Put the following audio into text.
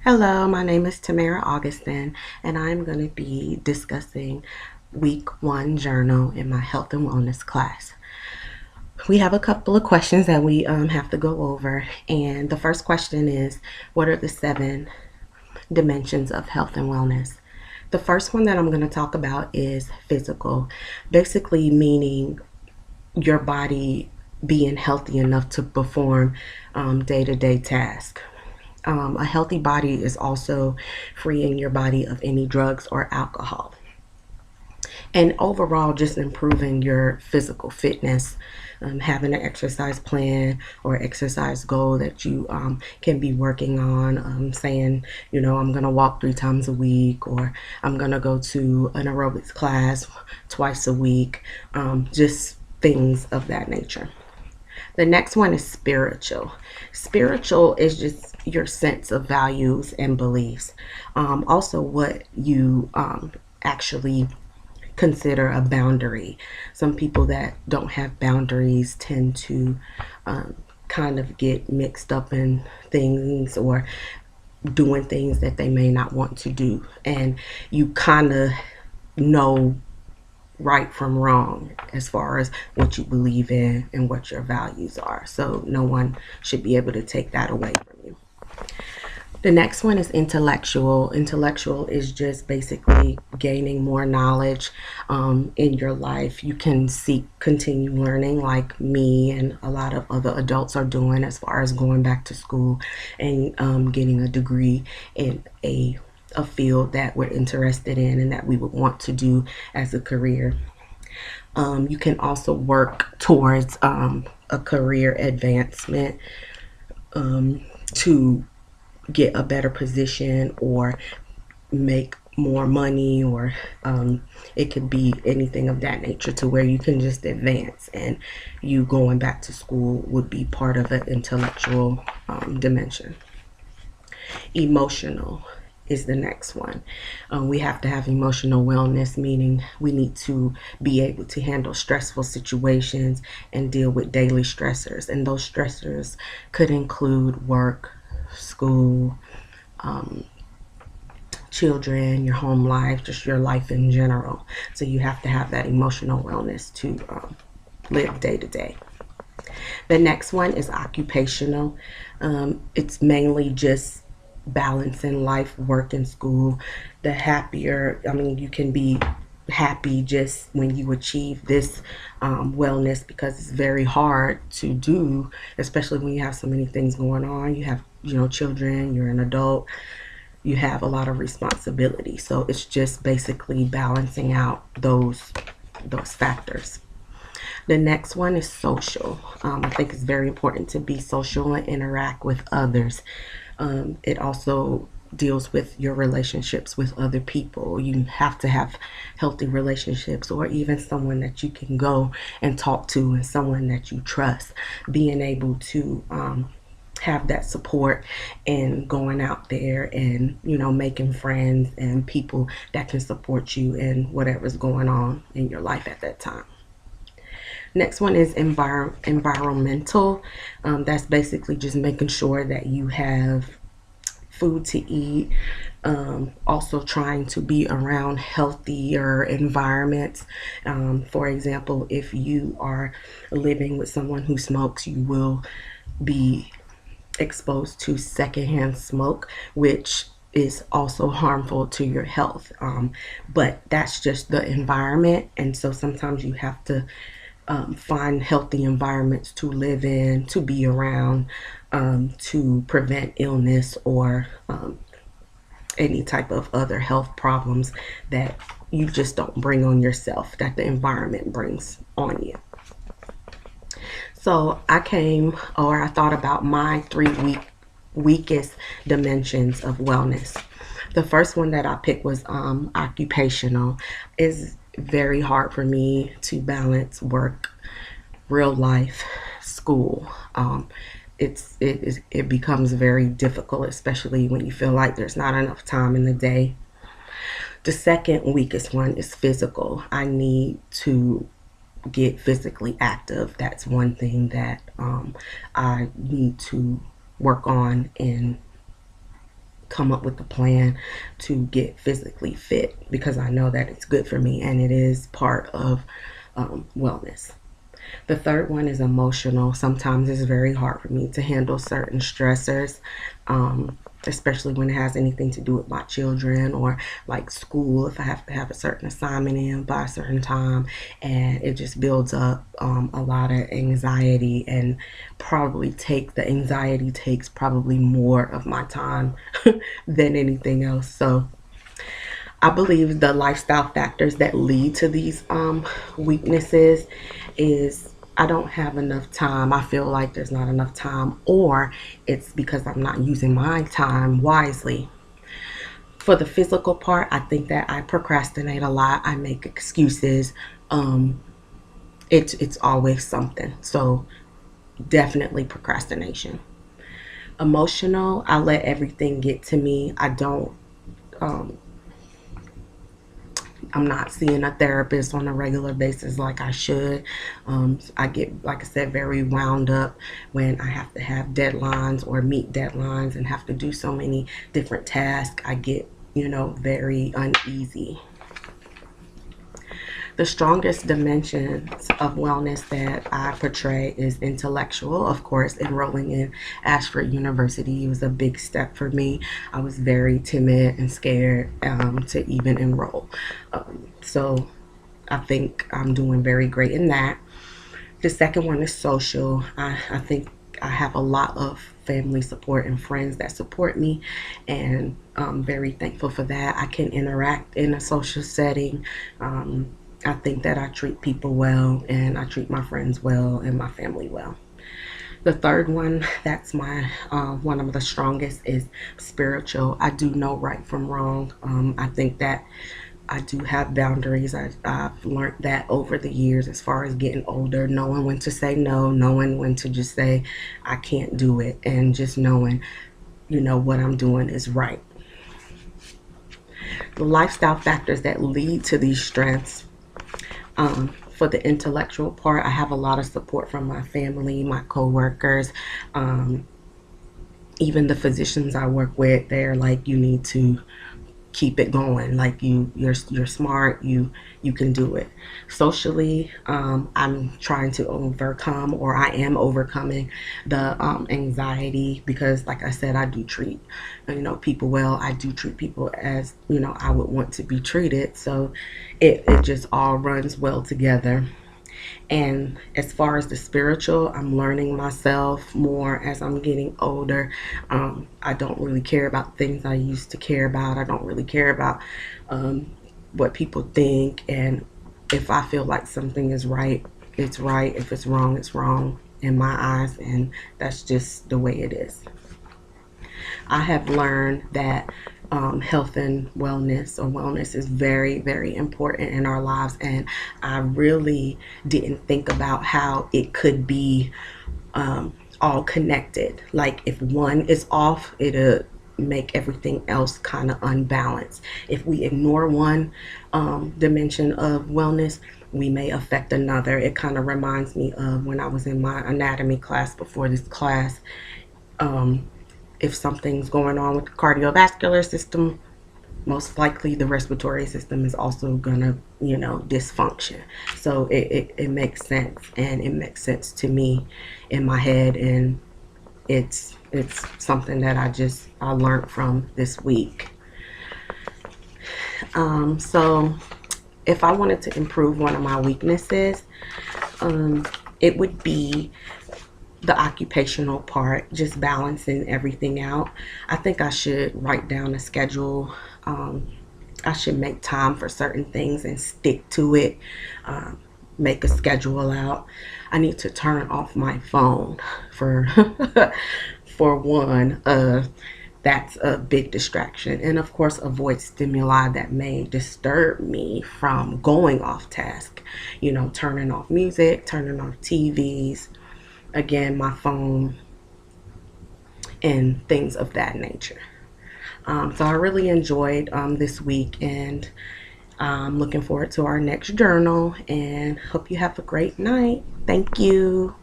Hello, my name is Tamara Augustin, and I'm going to be discussing week one journal in my health and wellness class. We have a couple of questions that we have to go over, and the first question is, what are the 7 dimensions of health and wellness? The first one that I'm going to talk about is physical, basically meaning your body being healthy enough to perform day to day tasks. A healthy body is also freeing your body of any drugs or alcohol. And overall, just improving your physical fitness, having an exercise plan or exercise goal that you can be working on, saying, I'm going to walk 3 times a week, or I'm going to go to an aerobics class twice a week, just things of that nature. The next one is spiritual. Spiritual is just your sense of values and beliefs. Also, what you actually consider a boundary. Some people that don't have boundaries tend to kind of get mixed up in things or doing things that they may not want to do. And you kind of know right from wrong as far as what you believe in and what your values are. So no one should be able to take that away from you. The next one is intellectual. Intellectual is just basically gaining more knowledge in your life. You can seek continue learning, like me and a lot of other adults are doing, as far as going back to school and getting a degree in a field that we're interested in and that we would want to do as a career. You can also work towards a career advancement to get a better position or make more money, or it could be anything of that nature, to where you can just advance, and you going back to school would be part of an intellectual dimension. Emotional is the next one. We have to have emotional wellness, meaning we need to be able to handle stressful situations and deal with daily stressors. And those stressors could include work, school, children, your home life, just your life in general. So you have to have that emotional wellness to live day to day. The next one is occupational. It's mainly just balancing life, work, and school. The happier, you can be happy just when you achieve this wellness, because it's very hard to do, especially when you have so many things going on. You have, children, you're an adult, you have a lot of responsibility. So it's just basically balancing out those factors. The next one is social. I think it's very important to be social and interact with others. It also deals with your relationships with other people. You have to have healthy relationships, or even someone that you can go and talk to, and someone that you trust. Being able to have that support and going out there and making friends and people that can support you in whatever's going on in your life at that time. Next one is environmental. That's basically just making sure that you have food to eat. Also trying to be around healthier environments. For example, if you are living with someone who smokes, you will be exposed to secondhand smoke, which is also harmful to your health. But that's just the environment, and so sometimes you have to find healthy environments to live in, to be around, to prevent illness or any type of other health problems that you just don't bring on yourself, that the environment brings on you. So I thought about my 3 weakest dimensions of wellness. The first one that I picked was occupational. It's very hard for me to balance work, real life, school. It becomes very difficult, especially when you feel like there's not enough time in the day. The second weakest one is physical. I need to get physically active. That's one thing that I need to work on and come up with a plan to get physically fit because I know that it's good for me and it is part of wellness. The third one is emotional. Sometimes it's very hard for me to handle certain stressors, especially when it has anything to do with my children or like school. If I have to have a certain assignment in by a certain time, and it just builds up a lot of anxiety, and probably take the anxiety takes probably more of my time than anything else. So I believe the lifestyle factors that lead to these weaknesses is I don't have enough time. I feel like there's not enough time, or it's because I'm not using my time wisely. For the physical part, I think that I procrastinate a lot. I make excuses. Um, it's always something. So definitely procrastination. Emotional, I let everything get to me. I don't um, I'm not seeing a therapist on a regular basis like I should. I get, like I said, very wound up when I have to have deadlines or meet deadlines and have to do so many different tasks. I get, very uneasy. The strongest dimensions of wellness that I portray is intellectual. Of course, enrolling in Ashford University was a big step for me. I was very timid and scared to even enroll. So I think I'm doing very great in that. The second one is social. I think I have a lot of family support and friends that support me, and I'm very thankful for that. I can interact in a social setting. I think that I treat people well, and I treat my friends well and my family well. The third one, that's my one of the strongest, is spiritual. I do know right from wrong. I think that I do have boundaries. I've learned that over the years as far as getting older, knowing when to say no, knowing when to just say I can't do it, and just knowing, what I'm doing is right. The lifestyle factors that lead to these strengths. For the intellectual part, I have a lot of support from my family, my coworkers, even the physicians I work with. They're like, you need to keep it going. Like you're smart. You can do it. Socially, I'm trying to overcome, or I am overcoming the anxiety because, like I said, I do treat people well. I do treat people as I would want to be treated. So it just all runs well together. And as far as the spiritual, I'm learning myself more as I'm getting older. I don't really care about things I used to care about. I don't really care about what people think. And if I feel like something is right, it's right. If it's wrong in my eyes. And that's just the way it is. I have learned that health and wellness is very, very important in our lives. And I really didn't think about how it could be all connected. Like if one is off, it'll make everything else kind of unbalanced. If we ignore one dimension of wellness, we may affect another. It kind of reminds me of when I was in my anatomy class before this class. If something's going on with the cardiovascular system, most likely the respiratory system is also gonna, dysfunction. So it makes sense, and it makes sense to me in my head, and it's something that I learned from this week. So if I wanted to improve one of my weaknesses, it would be the occupational part, just balancing everything out. I think I should write down a schedule. I should make time for certain things and stick to it. Make a schedule out. I need to turn off my phone for for one. That's a big distraction, and of course avoid stimuli that may disturb me from going off task. Turning off music, turning off TVs, again, my phone, and things of that nature. So I really enjoyed this week, and I'm looking forward to our next journal, and hope you have a great night. Thank you.